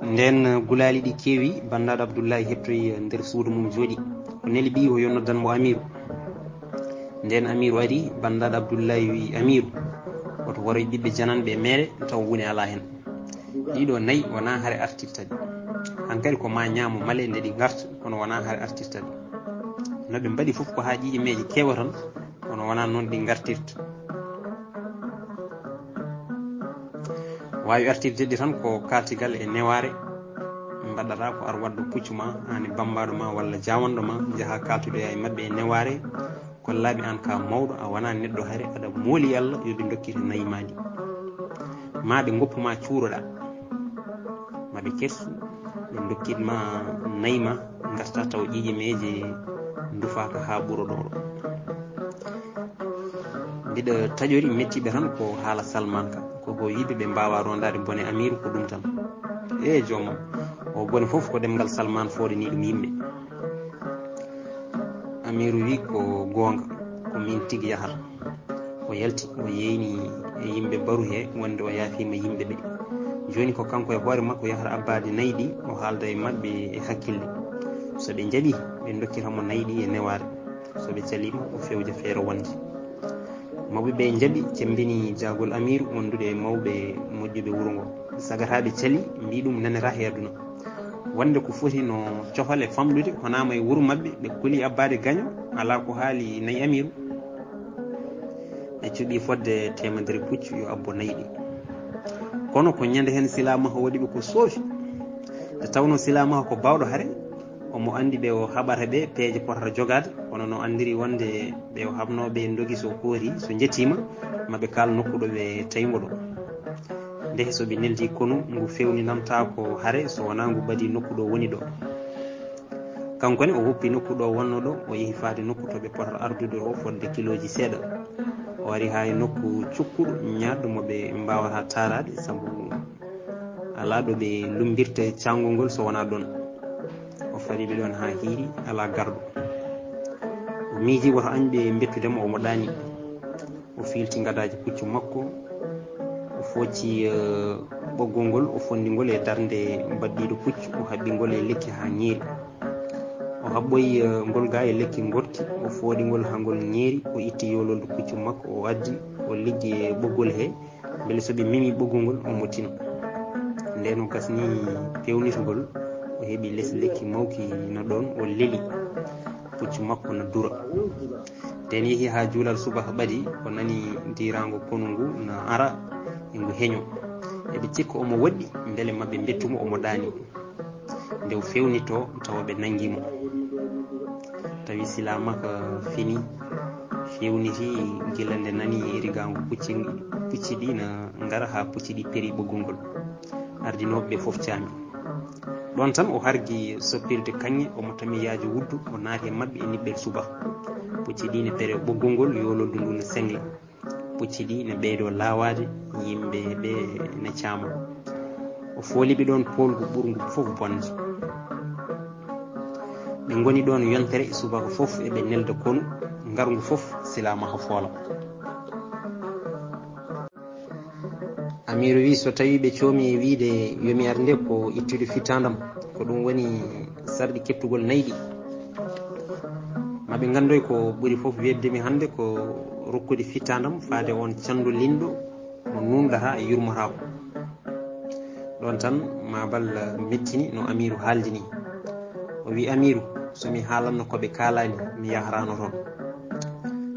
nden gulali ɗi keewi bandaɗo Abdoullahi heptoyi nder suudu mum jooɗi ko neli ɓi o yonnodanmo Amiru. nden Amiru ari bandaɗo Abdoullahi wi Amiru woto waro ɓiɓɓe jananɓe meeɗe taw woni ala hen. ɗiɗo nayyi wona haare artirta ɗi, hankkadi ko ma ñaamo male nde ɗi garta kono wona haare artirta ɗi. no ɓe mbaɗi fof ko ha ƴiƴe meje keewa tan kono wona noon ɗi gartirta. wawi artirde ɗi tan ko katigal e neware mbaɗata ko ar waddo puccu ma an e bambaɗo ma walla jawanɗo ma jaaha kaltuɗoya e mabɓe e neware kollaɓe an ka mawɗo a wona neɗɗo haare aɗa mooli Allah yoɓe dokkite nayyi maɗi ma ɓe goppuma cuuroɗa maɓe kersu ɓe dokkitma nayyi ma garta taw ƴiƴe meje dufaka ha ɓuuro ɗo. mbiɗa taƴori mettiɓe tan ko haala Salman ka koko yiɓe ɓe mbawa rondade bone Amiru ko ɗum tan e joomum o bone foof ko ɗemgal Salman foɗani ɗum yimɓe. Amiru wi ko gonga ko min tigui yahata o yalti o yeyni e yimɓe baru he wonde o yaafima yimɓe ɓe joni ko kanko e hoore makko yahata abbade nayyi ɗi o haalda e mabɓe e hakkille so ɓe jaaɓi ɓe dokkitamo nayyi ɗi e neware so ɓe calima o fewja feere wonde mawɓe ɓe jaaɓi cembini jagol Amiru wondude e mawɓe moƴƴuɓe wuuro ngo sagataɓe caali mbi ɗum nanata heerduna wonde ko foti no cofal e famɗude honama e wuuro mabɓe ɓe kooli abbade gaño ala ko haali nayyi Amiru ɓe cuuɓi fodde temedere puccu yo abbo nayyi ɗi kono ko ñande hen silamaha waɗiɓe ko soofi nde tawno silamaha ko bawɗo haare omo andi ɓe o haɓata ɓe peeje potata jogade kono no andiri wonde ɓe o habnoɓe dogi so koori so jettima maɓe kal nokkuɗo ɓe tawimo ɗo ndehe soɓe neldi konu ngu fewninamta ko haare so wona ngu ɓaadi nokku ɗo woni ɗo. kankone o woppi nokku ɗo wonno ɗo o yeehi faade nokku to ɓe potata ardude o fodde kiloji seeɗa o ari ha e nokku cukkuɗo ñaɗɗo moɓe mbawata tarade saabu ala ɗo ɓe lumbirta cangol ngol so wona ɗon o fariɓe ɗon ha hiiri ala garɗo o miiji woto añɓe bettudemo omo ɗaani o filti gadaji puccu makko o focci ɓoggol ngol o fondingol e darde mbaɗɗiɗo puccu o haɓɓingol e lekki ha ñeeri o haɓɓoyi ngol ga e lekki gorti o fooɗingol ha ngol ñeeri o itti yololdo puccu makko o addi o liggi e ɓoggol he beele soɓe memi ɓoggol ngol omo tino nden o gasni pewnitogol o heeɓi less lekki mawki no ɗon o leeli puccu makko no dura nden yeehi ha juulal subaka ɓaadi o nani dirago konu ngu no ara e ngu heeño eɓe cikka omo waɗɗi beele mabɓe bettumo omo ɗaani nde o fewnito tawa ɓe nanguimo tawi silamaka fini fewniti gila nde nani rigango pucci ɗi na gara ha pucci ɗi peeri ɓoggol ngol ardinoɓe ɓe foof caami ɗon tan o hargui soppirde kanŋe omo tami yaaji wuddu o naati e mabɓe e niɓɓel subaka pucci ɗi ne peere ɓoggol ngol yololdu ndu ne sengla pucci ɗi ne ɓeydo lawade yimɓe ɓe ne caama o fooliɓe ɗon polgu ɓurgu foof bonde ɓe goni ɗon yontere subaka foof eɓe nelda konu ngargu foof silamaha foola. Amiru wi so tawi ɓe coomi e wiide yomi arde ko ittude fittandam ko ɗum woni sarɗi kettugol nayyi ɗi maɓe gandoy ko ɓuuri foof weddemi hande ko rokkude fittandam faade on candu linɗo mo numɗata e yurmotako ɗon tan mabal mettini no Amiru haaldini o wi Amiru somi haalanno koɓe kalani mi yaharano toon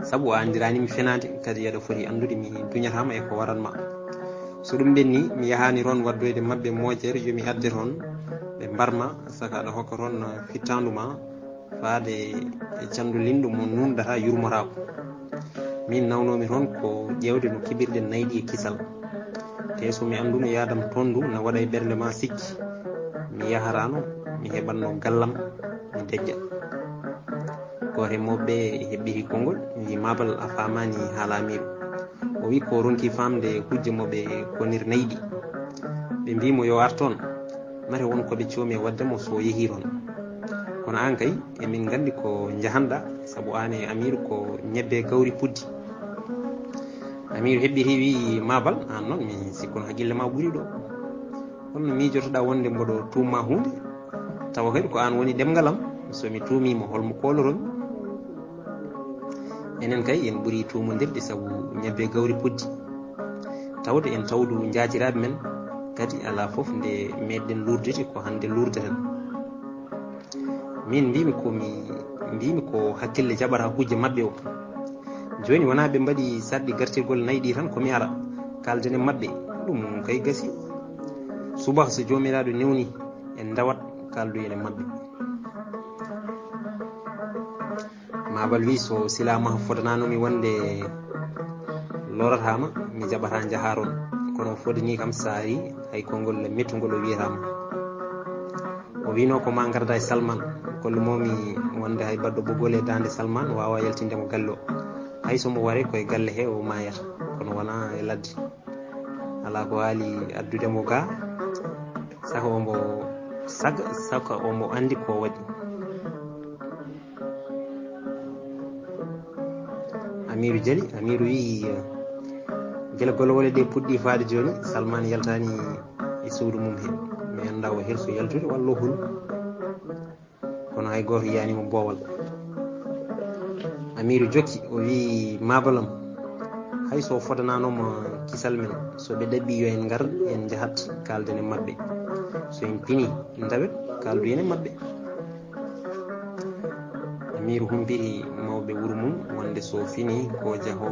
saabu o andiranimi fenade kadi yaɗa foti andude mi duñatama e ko waranma so ɗum ɓenni mi yahani toon waddoyde mabɓe moƴere yomi adde toon ɓe mbarma saka aɗa hokka toon fittanduma faade e candu linɗo mo numɗata yurmotako min nawnomi toon ko ƴewde no keɓirɗen nayyi ɗi e kisal te somi anduno yadam toon du na waɗa e ɓernde ma sikki mi yaharano mi heɓanno gallam mi dejƴa ko remoɓe heɓɓiri konngol wi mabal a famani haala Amiru o wi ko ronki famde hujje moɓe konir nayyi ɗi ɓe mbimo yo ar toon mate won koɓe coomi e waddemo so yeehi toon kono an kay emin gandi ko jahanɗa saabu an e Amiru ko ñebbe gawri puddi Amiru heɓɓiti wi mabal an noon mi sikkuno haqqille ma ɓuuri ɗo holno miijotoɗa wonde mboɗo tuumma hunde tawa kadi ko an woni ɗemgalam somi tuumima holmo koloromi. enen kay en ɓuuri tuumodirde sabu ñebbe gawri poddi tawde en tawdu jaajiraɓe men kadi ala fof nde meɗen lurdete ko hande lurdeten. min mbimi ko hakkille jaɓata kujje mabɓe o. joni wona ɓe mbaɗi sarɗi gartirgol nayi ɗi tan komi ara kaldene mabɓe ɗum kay gasi. subaka so jomiraɗo newni en dawat kalduyene mabɓe. mabal wi so silama fodananomi wonde loratama mi jaɓata jaharon kono fodani kam saari hay kongol mettugol o wiyatama. o wino ko ma garda e Salman kollumomi wonde hay baɗɗo ɓoggol e dande Salman wawa yaltindemo galle o. hay somo ware koye galle he o mayata kono wona e ladde. ala ko haali addudemo ga saka omo andi ko waɗi. Amiru jali Amiru wi gila golowole ɗe puɗɗi faade joni Salman yaltani e suudu mum he mi anda o helso yaltude walla hul kono hay goto yiyanimo boowal. Amiru jokki o wi mabalam hay so fodananoma kisal men so ɓe ɗaɓɓi yo en gar en jahat kalden e mabɓe so en pini dawet kaldu ene mabɓe. Amiru humpiri mawɓe wuro mum wonde so fini ko jaho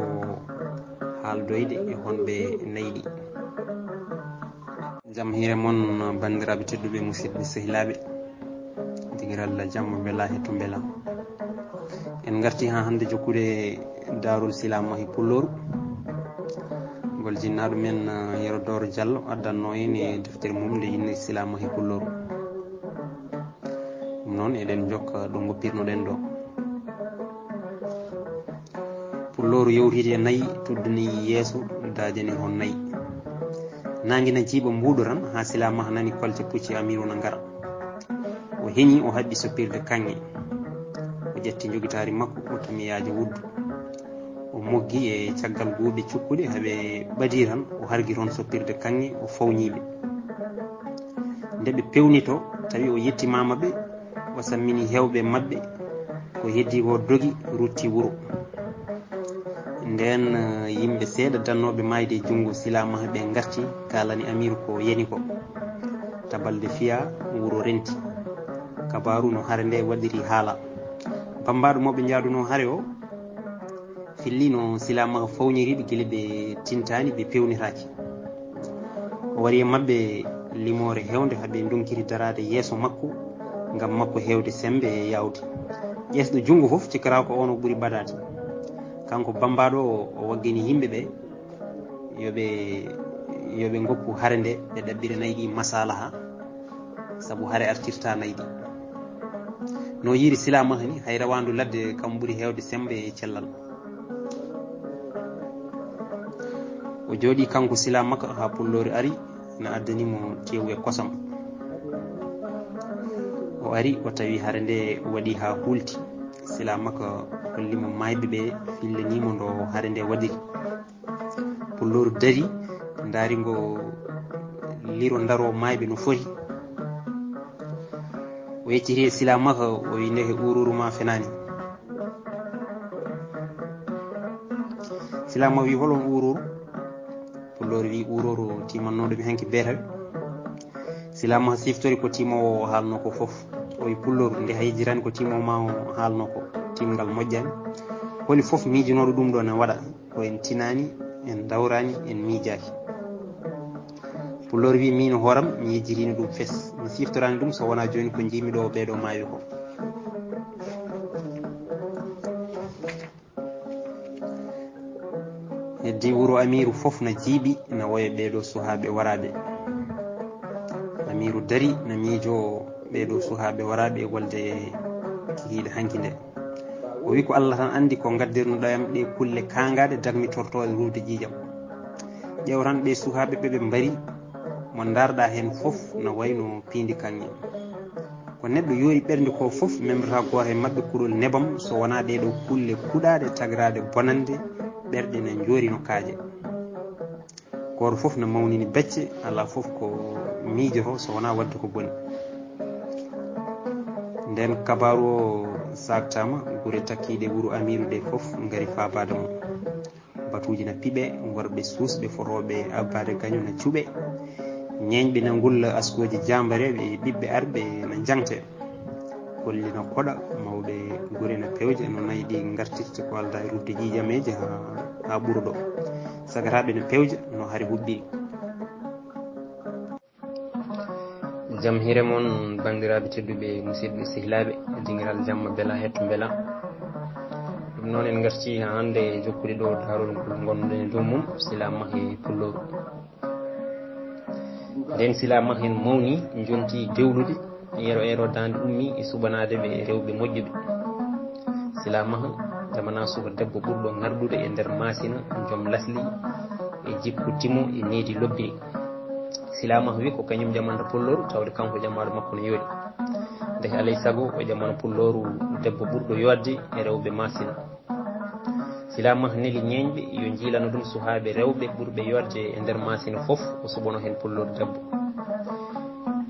haaldoyde e honɓe nayɗi. Jam hire moon bandiraɓe tedduɓe musidɓe sehilaɓe digirallah jamma bela hetto bela. en garti ha hande jokkude darul silama e pulloru gol jinnaɗo men Yero Doro Diallo addanno en e deftere mum nde yinne silama e pulloru. ɗum noon eɗen jokka ɗo goppirnoɗen ɗo. pulloru yewtide nayyi tuddani yeeso dajene hon nayyi nanguina jiiɓa mbuɗoran ha silama nani kolte pucci Amiru na ngara o heñi o haɓɓi soppirde kanŋe o ƴetti jogitari makko o tamiyaji wuddu o moggi e caggal guuɓe cukkuɗe haɓe ɓadi tan o hargui toon soppirde kanŋe o fawñiɓe nde ɓe pewnito tawi o yetti mamaɓe o sammini hewɓe mabɓe ko heddi ko dogi rutti wuuro. nden yimɓe seeɗa dannoɓe mayde e junngo silama ɓe garti kalani Amiru ko yani ko tabalde fiya wuuro renti kabaru no hare nde waɗiri haala. bambaɗo moɓe jaaduno hare o fillino silama fawniriɓe guila ɓe tintani ɓe pewnitaki. o wari e mabɓe limore hewde haɓe donkiri darade yeeso makko ngam makko hewde sembe e yawde ƴesɗo junngo foof cikkata ko ono ɓuuri ɓadade. kanko bambaɗo o waggini yimɓeɓe yoɓe goppu hare nde ɓe ɗaɓɓira nayi ɗi masalaha saabu hare artirta nayi ɗi no yiri silama hani hay rawandu ladde kam ɓuuri hewde sembe e cellal. o jooɗi kanko silamaka ha pullori ari na addanimo tewu e kosam. o ari o tawi hare nde waɗi ha hulti silamaka hollimo mayɓe ɓe fillanimo ndo hare nde waɗiri. pulloru dari daari ngo liro daro mayɓe no foti o yecciti e silamaka o wi ndeke ururu ma fenani. silama wi holon ururu? pulloru wi ururu timannoɗomi henke beetaɓe. silama siftori ko timowo o haalno ko foof o wi pulloru nde hayejirani ko timowo ma o haalno ko timgal moƴƴani holi foof miijinoɗo ɗum ɗo ne waɗa ko en tinani en dawrani en miijaki. pulloru wi min hooram mi yejjirino ɗum fes mi siftorani ɗum so wona joni ko jimi ɗo ɓeɗo maawi ko. heddi wuuro Amiru foof na jiiɓi na woya ɓeɗo suhaɓe waraɓe. Amiru dari na miijo ɓeɗo suhaɓe waraɓe e wolde kihiɗe hanki nde. o wi ko Allah tan andi ko gaddirnoɗayam ɗe kulle kangaɗe dagmitortoɗe ruwde ƴiƴam. ƴeew tan ɓe suhaɓe ɓe mbari mo darɗa hen foof no wayno piindi kanŋe. ko neɗɗo yoori ɓernde ko foof memrata goto e mabɓe kuɗol nebam so wona ɗeɗo kulle kuɗaɗe tagrade bonande ɓerɗe ne joori no kaaje. goto fof no mawnini becce ala fof ko miijoto so wona wadde ko boni. Nden kabaru o saktama gure takkiɗe wuro Amiru ɗe fof ngari fabade mum. Batuji na piɓe, worɓe susɓe foroɓe abbade gaño na cuɓe, ñeñɓe na ngulla askoji jambareɓe ɓiɓɓe arɓe na jangte, golli na koɗa, mawɓe gure na pewje no nayi ɗi gartirte ko alda e rufde jijameje ha ɓuuro ɗo, sagataɓe no pewje no hari huɓɓiri. Jam hire moon bandiraɓe tedduɓe musidɓe sehilaɓe dingiral jamma bela hetto bela. Ɗum noon en garti ha hande jokkude ɗo darol ngol gonɗen e dow mum sila mahe pulloru. Nden sila mahen mawni jonti dewlude ero dande ummi e suɓanade ɓe rewɓe moƴƴuɓe. Sila maha jamana suka debbo ɓurɗo ngardude e nder masina joom lasli e jikku timo e needi lobbiri. Silamaha wi ko kañum jamanta pulloru tawde kanko jamaɗo makko no yooɗi. Nde alay sago o jamana pulloru debbo ɓurɗo yodde e rewɓe masina. Silamaha neli ñeñɓe yo jiilano ɗum suhaɓe rewɓe ɓurɓe yodde e nder masina fof o suɓano hen pulloru debbo.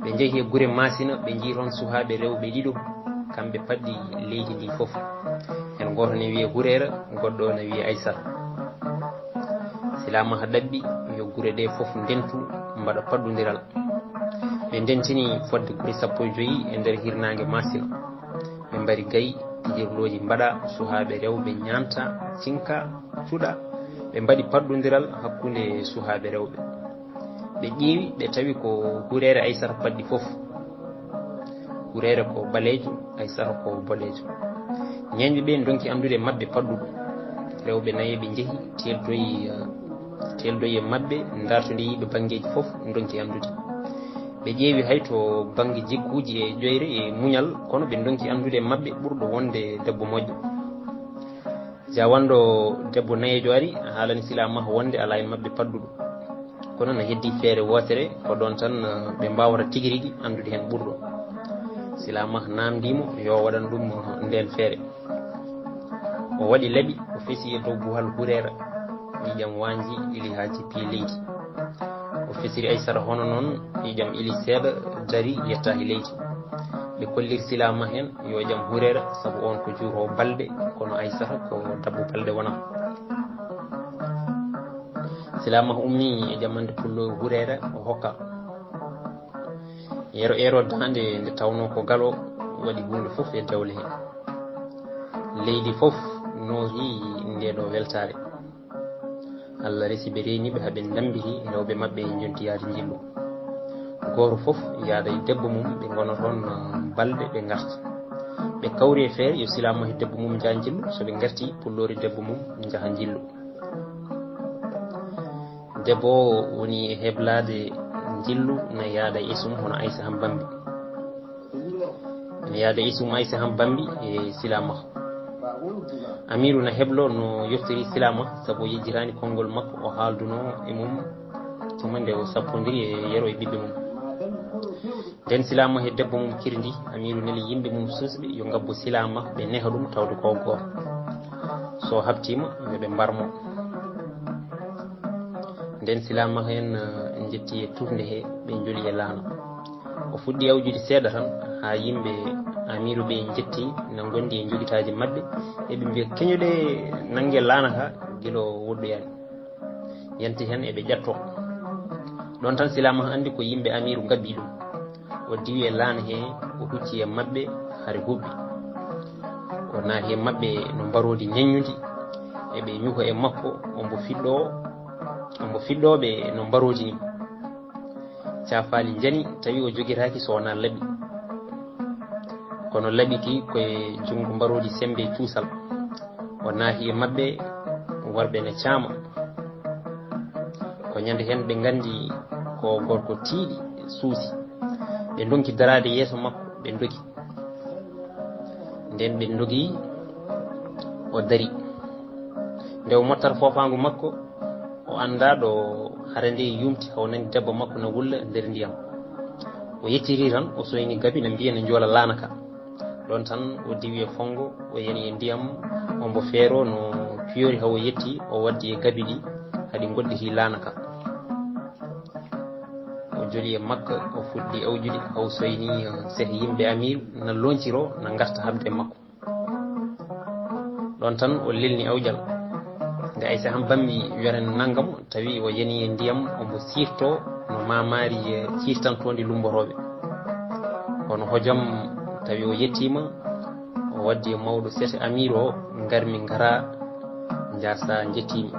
Ɓe jeehi e gure masina ɓe jii toon suhaɓe rewɓe ɗiɗo kamɓe padɗi leydi ndi fof. Hen goto ne wiye Hurera, goɗɗo ne wiye Aissata. Silamaha ɗaɓɓi yo gure ɗe fof ndentu mbaɗa paɗɗodiral. Ɓe ndentini fodde gure 15 e nder hirnangue masina. Ɓe mbari gayi pijirloji mbaɗa suhaɓe rewɓe ñanta cinka cuuɗa. Ɓe mbaɗi paɗɗodiral hakkude suhaɓe rewɓe. Ɓe ƴeewi ɓe tawi ko Hurere Aissata padɗi fof. Hurere ko ɓalejo, Aissata ko boɗejo. Ñeñɓe ɓe donki andude mabɓe padɗuɗo. Rewɓe nayi ɓe jeehi teldoyi e mabɓe dartode yiɓe banggueji fof donki andude. Ɓe ƴeewi hay to banggue jikkuji e ƴoyre e muñal kono ɓe donki andude mabɓe ɓurɗo wonde debbo moƴƴo. Jawando debbo nayejo ari haalani Silamaha wonde ala e mabɓe padduɗo, kono no heddi feere wotere ko ɗon tan ɓe mbawata tigui rigui andude hen ɓurɗo. Silamaha namdimo yo waɗan ɗum nden feere. O waɗi laaɓi o feesi e dow buhal Hurera, ƴiƴam wanji ili ha jippi leydi. O fesiri Aissata hono noon ƴiƴam ili seeɗa dari yetta e leydi. Ɓe kollir Silamaha hen yo ƴam Hurera saabu on ko juurowo balɗe kono Aissata ko dabbo balɗe wona. Silamaha ummi e ƴamande pullo Hurera o hokka. Ero dande nde tawno ko galo waɗi hunde fof e dewle hen. Leydi fof noohi ndeɗo weltare. Allah resi ɓe reniɓe haaɓe dambiti rewɓe mabɓe jonti yaade jillu. Goto fof yaada e debbo mum ɓe gona toon balɗe ɓe garta. Ɓe kawri e feere yo Silamaha e debbo mum jaa jillu, so ɓe garti pullori debbo mum jaaha jillu. Debbo o woni e heblade jillu no yaada e isum hono Aissa han bambi. Ne yaada isum Aissa han bambi e Silamaha. Amiru na heblo no yoftiri Silamaha sabu yejjirani konngol makko o haalduno e mum tuma nde o sappodiri e yero e ɓiɓɓe mum. Nden Silamaha e debbo mum kirdi, Amiru neli yimɓe mum susɓe yo ngabbo Silamaha ɓe neha ɗum tawde ko goto. So habtima yoɓe mbarmo. Nden Silamaha hen jetti e turde he ɓe joli e laana. O fuɗɗi yawjude seeɗa tan ha yimɓe Amiru ɓe jetti no gondi e jogitaji mabɓe eɓe mbiya keñuɗe nangue laana ka guilo woɗɗoyani yanti hen eɓe ƴatto. Ɗon tan Silamaha andi ko yimɓe Amiru gabbi ɗum. O diwi e laana he o hucci e mabɓe haare huɓɓi. O naati e mabɓe no mbarodi ñaññudi eɓe ñuho e makko ombo fiɗɗoɓe no mbarodi ni. Cafali jani tawi o jogitaki so wona laaɓi, kono laaɓiti koye jungo mbarodi sembe cuusal. O naati e mabɓe worɓe ne caama. Ko ñande hen ɓe gandi ko gorko tiiɗi suusi. Ɓe donki darade yeeso makko ɓe dogi. Nden ɓe dogi o dari. Nde o mottat fofangu makko o anda ɗo hara nde yumti haw nandi debbo makko no wulla nder ndiyam. O yettiri tan o soyni gabi no mbiya no joola laana ka. Ɗon tan o diwi e fongo o yani e ndiyam ombo feero no piyori haw o yetti o waddi e gabi ɗi haɗi goɗɗiti laana ka. joli e makko o fuɗɗi awjude haw soyni sehe yimɓe amiru na lonciro na garta habde makko ɗon tan o lelni awjal nde ay sahan bammi yoren naggam tawi o yani e ndiyam omo sirto no mamari cirtantode lumboroɓe kono hojom tawi o yettima o waddi e mawɗo sete amiru o garmi ngara jasa jettimi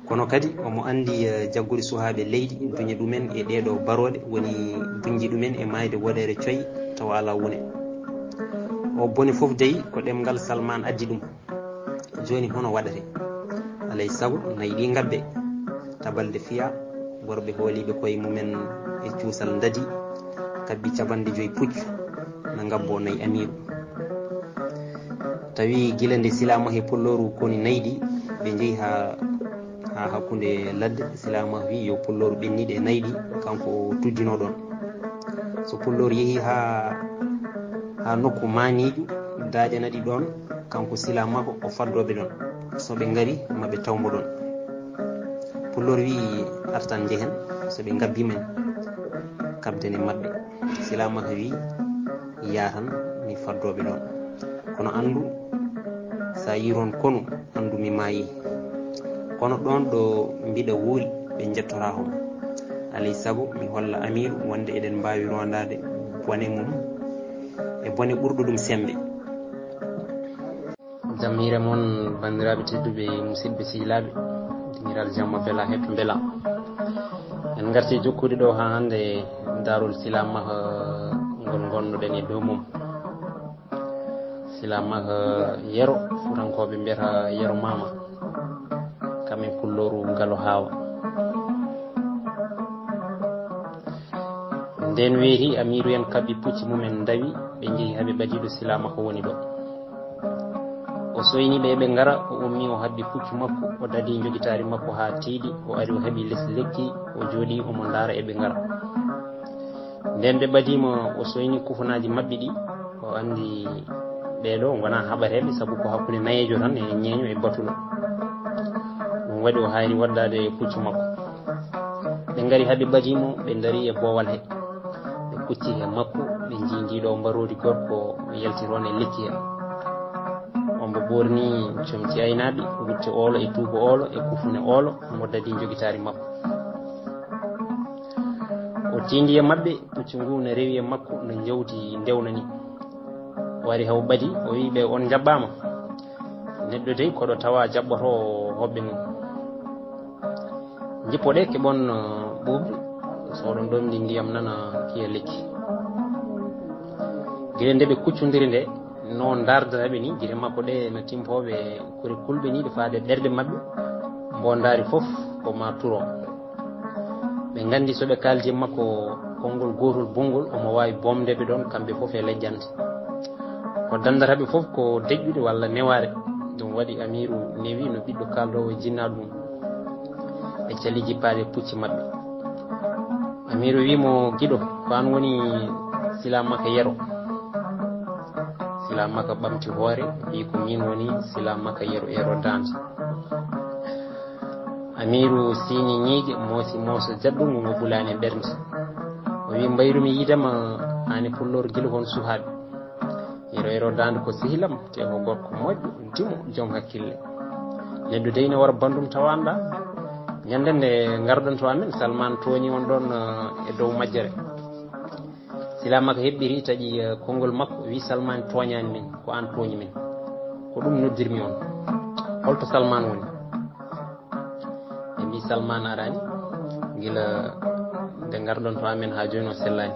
kono kadi omo andi jaggude suhaaɓe leydi duña ɗumen e ɗeɗo baroɗe woni bunji ɗumen e mayde woɗere coyi tawa ala wone o bone fof deyi ko ɗemgal Salman addi ɗum joni hono waɗate alay saago nayi ɗi gabbe tabalde fiya worɓe hooliɓe koye mumen e cuusal dadi kabbi 5 puccu na gabbo nayi amiru tawi gila nde silama he pulloru koni nayi ɗi ɓe jeehi ha hakkude ladde silama wi yo pulloru ɓenniɗe e nayi ɗi kanko tuddino ɗon so pulloru yeehi ha nokku maniɗu daƴanaɗi ɗon kanko silama ko o faddoɓe ɗon soɓe ngari maɓe tawmo ɗon pulloru wi artan jehen soɓe gabbimen kabdene mabɓe silama wi yatan mi faddoɓe ɗon kono andu sa yiron konu andu mi maayi kono ɗon ɗo mbiɗa wuuri ɓe jettora hom alay saago mi holla amiru wonde eɗen mbawi rondade bone mum e bone ɓurɗo ɗum sembe jammire moon bandiraɓe tedduɓe musidɓe sihilaɓe diniral jamma beela hetto beela en garti jokkude ɗo ha hande darul silamaha ngol gonnoɗen e dow mum silamaha yero furankoɓe mbiyata yero mama kamen pulloru ngalo hawa nden weeti amiru en kabbi pucci mumen dawi ɓe jeehi haaɓe ɓadiɗo silamaha woni ɗo o soyniɓe eɓe ngara o ummi o habbi puccu makko o dadi joguitari makko ha tiiɗi o ari o heeɓi less lekki o jooɗi omo ndaara eɓe ngara nden ɓe ɓadima o soyni kufunaji mabɓe ɗi o andi ɓeɗo gona haɓateɓe saabu ko hakkude nayejo tan e ñeeño e batulo ɗum waɗi o hayri waddade puccu makko ɓe ngari haaɓe ɓadimo ɓe daari e boowal he ɓe kucci he makko ɓe jindiɗo mbarodi gorko yaltiron e lekki he ombo ɓorni comci aynaɓe wutte oolo e tuubo oolo e kufune oolo mo dadi joguitari makko o tindi e mabɓe puccu ngu ne rewi e makko no jawdi ndewnani o wari haw ɓadi o wi ɓe on jaɓɓama neɗɗo dey koɗo tawa jaɓɓoto hoɓɓe mum jippoɗe keɓon ɓuuɓde soɗon ɗomdi ndiyam nana kiya lekki guila nde ɓe kuccodiri nde non dardataɓe ni guite makko ɗe no timpoɓe kori kulɓe ni ɗe faade ɗerɗe mabɓe mbo daari foof koma turo ɓe gandi soɓe kaldi e makko konngol gotol bongol omo wawi bomdeɓe ɗon kamɓe foof e lejjante ko dandataɓe foof ko deƴƴude walla neware ɗum waɗi amiru newi no ɓiɗɗo kaldowo e jinnaɗo mum ɓe cali jippade pucci mabɓe amiru wimo guiɗo ko an woni silamaka yero silamaka ɓamti hoore wi ko min woni silamaka yero ero dande amiru sini ñiigue moosi mooso jaɗɗum ngo bulani e ɓernde o wi mbayrumi yidema ani pullor guila hon suhaaɓe yero ero dande ko sehilam te ko gorko moƴƴo dimo joom hakkille neɗɗo dey ne wara bandum tawanda ñande nde garɗon to amen Salman tooñi on ɗon e dow majjere silamaka heɓɓiri taƴi konngol makko wi Salman tooñani min ko an tooñi min ko ɗum noddirmi on holto Salman woni ɓe mbi Salman arani guila nde garɗon to amen ha joni o sellani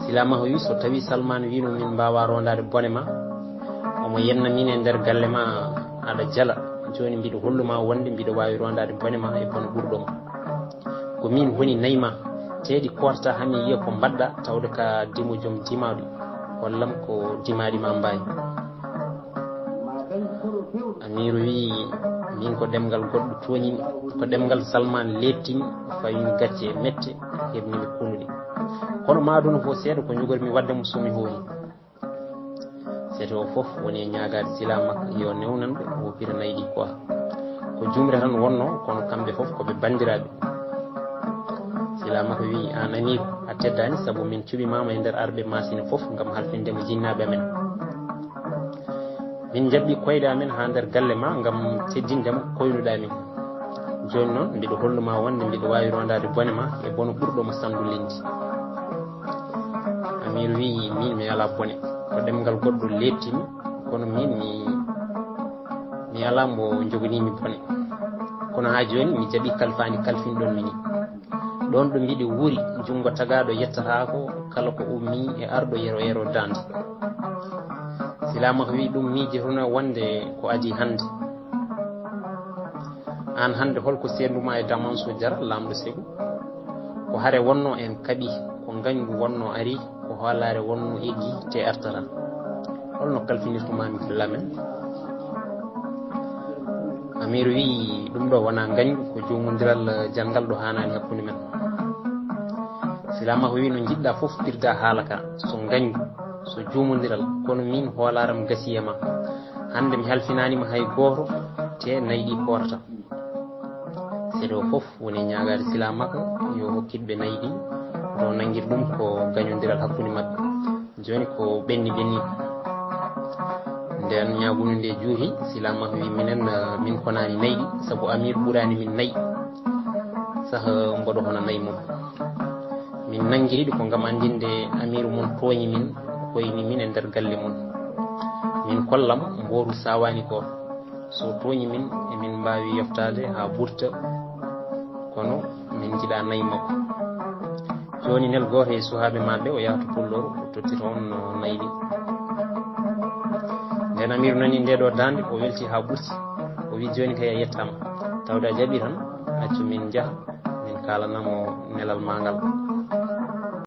silamaka wi so tawi Salman wino min mbawa rondade bone ma omo yenna min e nder galle ma aɗa jala joni mbiɗo holluma wonde mbiɗo wawi rondade bone ma e bone ɓurɗoma ko min woni nayi ma teeɗi korta hami yiya ko mbaɗɗa tawde ka dimo joom dimaɗo hollam ko dimaɗi ma mbawi amiru wi min ko ɗemgal goɗɗo tooñimi ko ɗemgal Salman lebtimi fawimi gacce e mette heɓnimi kunuɗi kono maɗum fo seeɗa ko jogormi wadde mo somi hoori seeto o foof woni e ñagade sila makko yo newnanɓe o pira nayi ɗi quoi ko jumre tan wonno kono kamɓe foof koɓe bandiraɓe silama ko wi an ani a teddani sabu min cuɓi mama e nder arɓe masine fof gam halfindemo jinnaɓe amen min jaɓɓi koyɗe amen ha nder galle ma gam teddindemo koynuɗa min joni noon mbiɗo holluma wonde mbiɗo wawi rondade bone ma e bono ɓurɗomo sandu lindi amiru wi min mi ala bone ko ɗemgal goɗɗo lebtimi kono min mi ala mbo jogonimi bone kono ha joni mi jaɓi kalfani kalfinɗon mini ɗon ɗo mbiɗi wuuri jungo tagaɗo yettatako kala ko ummi e arɗo yero dande silama ko wi ɗum miijetono wonde ko adi hande an hande holko senduma e damanso jara lamɗo segu ko haare wonno en kaɓi ko gañgu wonno ari ko hoolare wonno eggi te artata holno kalfinirtumami fillamen amiru wi ɗum ɗo wona gañgu ko jomodiral jangal ɗo hanani hakkude men silama ko wi no jiɗɗa foof ɓirda haala ka so gañgu so jomodiral kono min hoolaram gasiyama hande mi halfinanima hay goto te nayi ɗi porata seeɗo foof woni ñagade silamaka yo hokkitɓe nayi ɗi to nanguir ɗum ko gañodiral hakkude mabɓe joni ko ɓenni nden ñagude nde juuhi silamaka wi minen min konani nayi ɗi saabu amir ɓurani min nayi saaha mboɗo hono nayi mum min nanguiriɗi ko gam andinde amiru mon tooñi min koyni min e nder galle mum min kollam mboru sawani ko so tooñi min emin mbawi yoftade ha ɓurta kono min jiiɗa nayi makko joni nel goto e suhaɓe maɓe o yahata pullor o tottita on nayi ɗi nden amiru nani ndeɗo dande o welti ha ɓurti o wi joni kay a yettama tawde a jaaɓi tan accu min jaaha min kalanamo nelal magal